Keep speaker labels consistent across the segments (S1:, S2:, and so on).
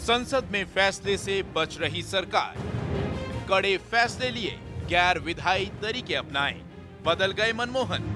S1: संसद में फैसले से बच रही सरकार, कड़े फैसले लिए, गैर विधायी तरीके अपनाए, बदल गए मनमोहन।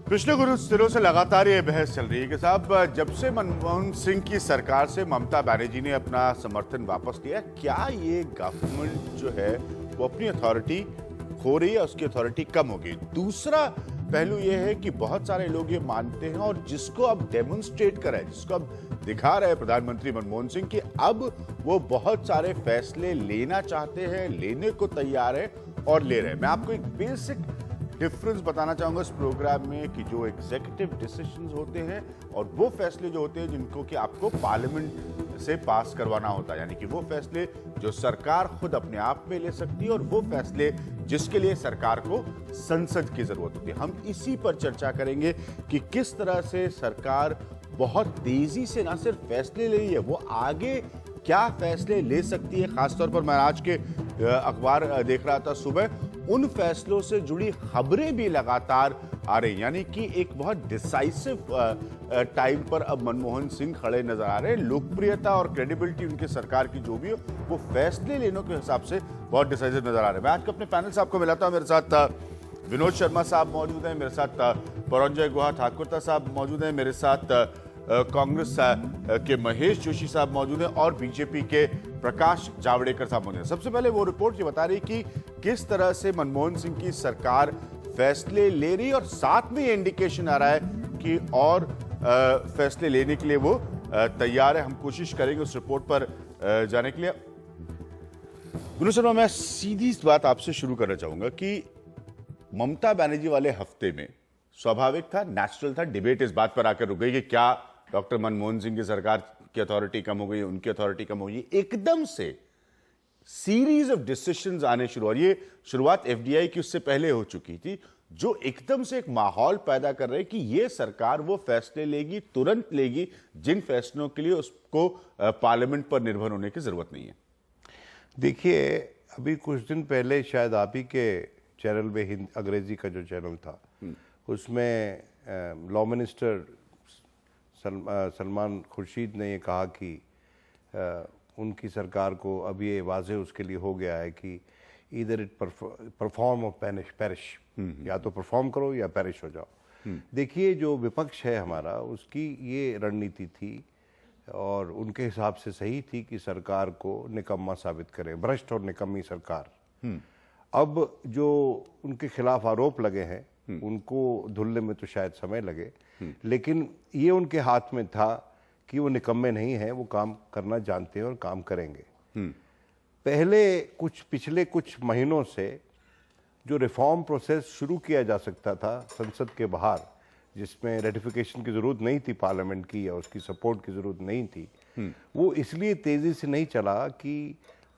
S2: पिछले कुछ दिनों से लगातार ये बहस चल रही है कि साहब जब से मनमोहन सिंह की सरकार से ममता बनर्जी ने अपना समर्थन वापस लिया, क्या ये गवर्नमेंट जो है वो अपनी अथॉरिटी खो रही है, उसकी अथॉरिटी कम हो गई। दूसरा पहलू ये है कि बहुत सारे लोग ये मानते हैं और जिसको अब डेमोन्स्ट्रेट कर रहे हैं, जिसको अब दिखा रहे हैं प्रधानमंत्री मनमोहन सिंह कि अब वो बहुत सारे फैसले लेना चाहते हैं, लेने को तैयार है और ले रहे हैं। मैं आपको एक बेसिक डिफरेंस बताना चाहूंगा इस प्रोग्राम में कि जो एग्जीक्यूटिव डिसीजंस होते हैं और वो फैसले जो होते हैं जिनको कि आपको पार्लियामेंट से पास करवाना होता है, यानी कि वो फैसले जो सरकार खुद अपने आप में ले सकती है और वो फैसले जिसके लिए सरकार को संसद की जरूरत होती है। हम इसी पर चर्चा करेंगे कि किस तरह से सरकार बहुत तेजी से ना सिर्फ फैसले ले रही है, वो आगे क्या फैसले ले सकती है। खासतौर पर मैं आज के अखबार देख रहा था सुबह, उन फैसलों से जुड़ी खबरें भी लगातार आ रही, यानी कि एक बहुत डिसाइसिव टाइम पर अब मनमोहन सिंह खड़े नजर आ रहे हैं। लोकप्रियता और क्रेडिबिलिटी उनकी सरकार की जो भी हो, वो फैसले लेने के हिसाब से बहुत डिसाइसिव नजर आ रहे हैं। मैं आज के अपने पैनल साहब को मिलाता हूं। मेरे साथ विनोद शर्मा साहब मौजूद हैं, मेरे साथ परंजय गुहा ठाकुरता साहब मौजूद हैं, मेरे साथ कांग्रेस के महेश जोशी साहब मौजूद हैं और बीजेपी के प्रकाश जावड़ेकर साहब मौजूद हैं। सबसे पहले वो रिपोर्ट ये बता रही कि किस तरह से मनमोहन सिंह की सरकार फैसले ले रही है और साथ में ये इंडिकेशन आ रहा है कि और फैसले लेने के लिए वो तैयार है। हम कोशिश करेंगे उस रिपोर्ट पर जाने के लिए। विनोद शर्मा, मैं सीधी बात आपसे शुरू करना चाहूंगा कि ममता बनर्जी वाले हफ्ते में स्वाभाविक था, नेचुरल था, डिबेट इस बात पर आकर रुक गई कि क्या डॉक्टर मनमोहन सिंह की सरकार की अथॉरिटी कम हो गई, उनकी अथॉरिटी कम हो गई। एकदम से सीरीज ऑफ डिसीजंस आने शुरू, और ये शुरुआत एफडीआई की उससे पहले हो चुकी थी, जो एकदम से एक माहौल पैदा कर रहे कि ये सरकार वो फैसले लेगी, तुरंत लेगी, जिन फैसलों के लिए उसको पार्लियामेंट पर निर्भर होने की जरूरत नहीं है।
S3: देखिए, अभी कुछ दिन पहले शायद आप ही के चैनल में अंग्रेजी का जो चैनल था उसमें लॉ मिनिस्टर सलमान खुर्शीद ने ये कहा कि उनकी सरकार को अब ये वाज़े उसके लिए हो गया है कि इधर इट परफॉर्म और पेरिश, या तो परफॉर्म करो या पेरिश हो जाओ। देखिए, जो विपक्ष है हमारा, उसकी ये रणनीति थी और उनके हिसाब से सही थी कि सरकार को निकम्मा साबित करें, भ्रष्ट और निकम्मी सरकार। अब जो उनके खिलाफ आरोप लगे हैं उनको धुलने में तो शायद समय लगे, लेकिन ये उनके हाथ में था कि वो निकम्मे नहीं हैं, वो काम करना जानते हैं और काम करेंगे। पिछले कुछ महीनों से जो रिफॉर्म प्रोसेस शुरू किया जा सकता था संसद के बाहर, जिसमें रेटिफिकेशन की जरूरत नहीं थी पार्लियामेंट की या उसकी सपोर्ट की जरूरत नहीं थी, वो इसलिए तेजी से नहीं चला कि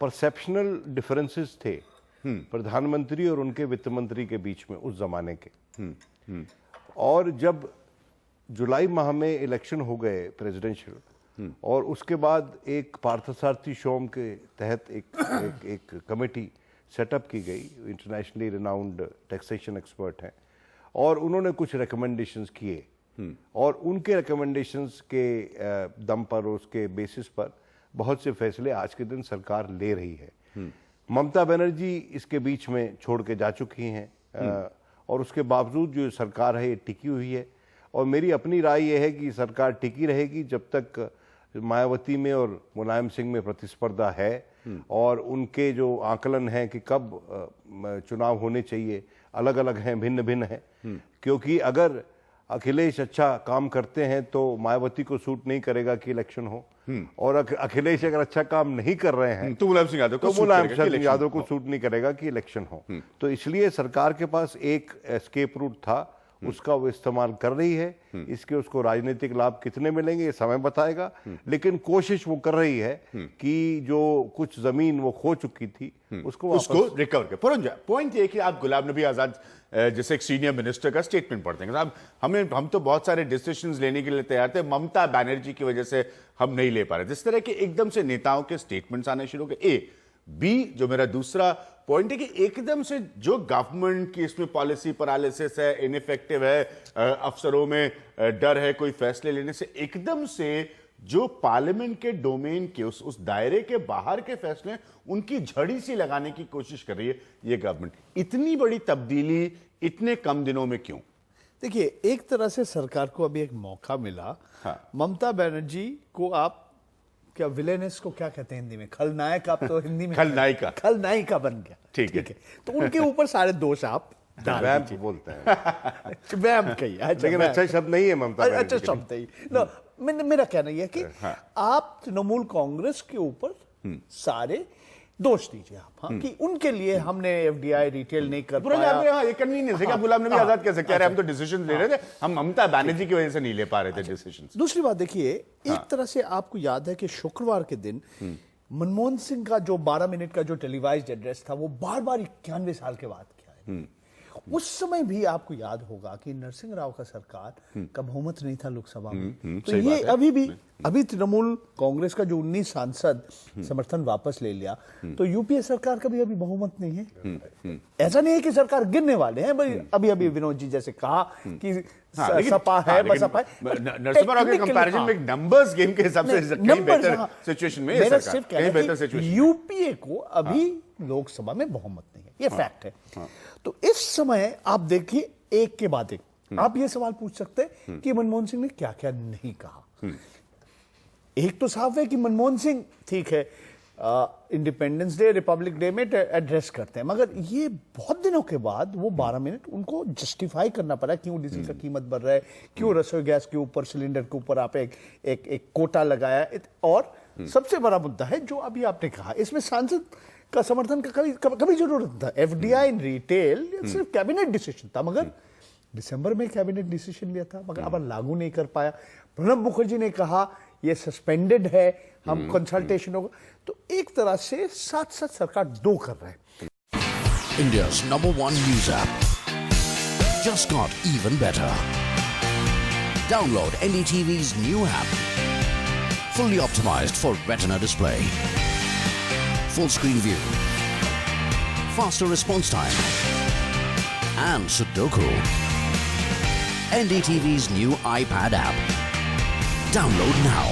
S3: परसेप्शनल डिफरेंसेस थे प्रधानमंत्री और उनके वित्त मंत्री के बीच में उस जमाने के। और जब जुलाई माह में इलेक्शन हो गए प्रेसिडेंशियल, और उसके बाद एक पार्थसारथी शोम के तहत एक कमेटी सेटअप की गई, इंटरनेशनली रिनाउंड टैक्सेशन एक्सपर्ट हैं, और उन्होंने कुछ रिकमेंडेशंस किए और उनके रिकमेंडेशंस के दम पर, उसके बेसिस पर बहुत से फैसले आज के दिन सरकार ले रही है। ममता बनर्जी इसके बीच में छोड़ के जा चुकी हैं और उसके बावजूद जो सरकार है ये टिकी हुई है। और मेरी अपनी राय ये है कि सरकार टिकी रहेगी जब तक मायावती में और मुलायम सिंह में प्रतिस्पर्धा है और उनके जो आकलन हैं कि कब चुनाव होने चाहिए अलग अलग हैं, भिन्न भिन्न हैं। क्योंकि अगर अखिलेश अच्छा काम करते हैं तो मायावती को सूट नहीं करेगा कि इलेक्शन हो, और अखिलेश अगर अच्छा काम नहीं कर रहे हैं
S2: तो मुलायम सिंह
S3: यादव को सूट नहीं करेगा कि इलेक्शन हो। तो इसलिए सरकार के पास एक एस्केप रूट था, उसका वो इस्तेमाल कर रही है। इसके उसको राजनीतिक लाभ कितने मिलेंगे ये समय बताएगा, लेकिन कोशिश वो कर रही है कि जो कुछ जमीन वो खो चुकी थी उसको
S2: रिकवर कर। पॉइंट ये कि आप गुलाम नबी आजाद जैसे एक सीनियर मिनिस्टर का स्टेटमेंट पढ़ते हैं साहब, हम तो बहुत सारे डिसीजंस लेने के लिए तैयार थे, ममता बनर्जी की वजह से हम नहीं ले पा रहे। जिस तरह के एकदम से नेताओं के स्टेटमेंट्स आने शुरू हो गए, बी, जो मेरा दूसरा पॉइंट है कि एकदम से जो गवर्नमेंट की इसमें पॉलिसी पैरालिसिस है, इनइफेक्टिव है, अफसरों में डर है कोई फैसले लेने से, एकदम से जो पार्लियामेंट के डोमेन के उस दायरे के बाहर के फैसले उनकी झड़ी सी लगाने की कोशिश कर रही है ये गवर्नमेंट। इतनी बड़ी तब्दीली इतने कम दिनों में क्यों?
S4: देखिए, एक तरह से सरकार को अभी एक मौका मिला।
S2: हाँ।
S4: ममता बनर्जी को आप क्या विलेनेस को क्या कहते हैं हिंदी में? खलनायक, आप तो हिंदी में खलनायिका बन गया।
S2: ठीक है।
S4: तो उनके ऊपर सारे दोष आप
S3: वैम्प बोलते हैं।
S4: वैम्प कही,
S3: लेकिन अच्छा शब्द नहीं है ममता बनर्जी
S4: अच्छा
S3: के
S4: शब्द नहीं। मेरा कहना यह है कि आप तृणमूल कांग्रेस के ऊपर सारे दोष दीजिए आप, हाँ, कि उनके लिए हमने एफडीआई रिटेल नहीं कर पाया।
S2: ये कन्वीनियंस है कि गुलाम नबी आजाद कह सकते हैं हम तो डिसीजन ले रहे थे, हम ममता बनर्जी की वजह से नहीं ले पा रहे थे डिसीजन।
S4: दूसरी बात देखिए, एक तरह से आपको याद है कि शुक्रवार के दिन मनमोहन सिंह का जो 12 मिनट का जो टेलीवाइज्ड एड्रेस था वो बार बार 91 साल के बाद किया है। उस समय भी आपको याद होगा कि नरसिंह राव का सरकार का बहुमत नहीं था लोकसभा में। तो ये अभी तृणमूल कांग्रेस का जो 19 सांसद समर्थन वापस ले लिया, तो यूपीए सरकार का भी अभी बहुमत नहीं है। ऐसा नहीं है कि सरकार गिरने वाले हैं भाई। अभी विनोद जी जैसे कहा कि सपा है, बसपा है।
S2: नरसिम्हा राव के कंपैरिजन में नंबर्स गेम के हिसाब से कहीं बेहतर सिचुएशन में है सरकार, कहीं बेहतर सिचुएशन।
S4: यूपीए को अभी लोकसभा में बहुमत नहीं है, ये फैक्ट है। तो इस समय आप देखिए, एक के बाद एक आप ये सवाल पूछ सकते हैं कि मनमोहन सिंह ने क्या क्या नहीं कहा। एक तो साफ है कि मनमोहन सिंह ठीक है इंडिपेंडेंस डे, रिपब्लिक डे में एड्रेस करते हैं, मगर ये बहुत दिनों के बाद वो 12 मिनट उनको जस्टिफाई करना पड़ा क्यों डीजल का कीमत बढ़ रहा है, क्यों रसोई गैस के ऊपर, सिलेंडर के ऊपर आप एक कोटा लगाया। और सबसे बड़ा मुद्दा है जो अभी आपने कहा, इसमें सांसद का समर्थन का कभी जरूरत था। एफडीआई इन रिटेल सिर्फ कैबिनेट डिसीजन था, मगर दिसंबर में कैबिनेट डिसीजन लिया था, मगर अब लागू नहीं कर पाया। प्रणब मुखर्जी ने कहा ये सस्पेंडेड है, हम कंसल्टेशन होगा। तो एक तरह से साथ साथ सरकार दो कर रहे हैं।
S5: India's #1 news app just got even better. Download NDTV's new app. Fully optimized for retina display. Full screen view. Faster response time. And Sudoku. NDTV's new iPad app. Download now.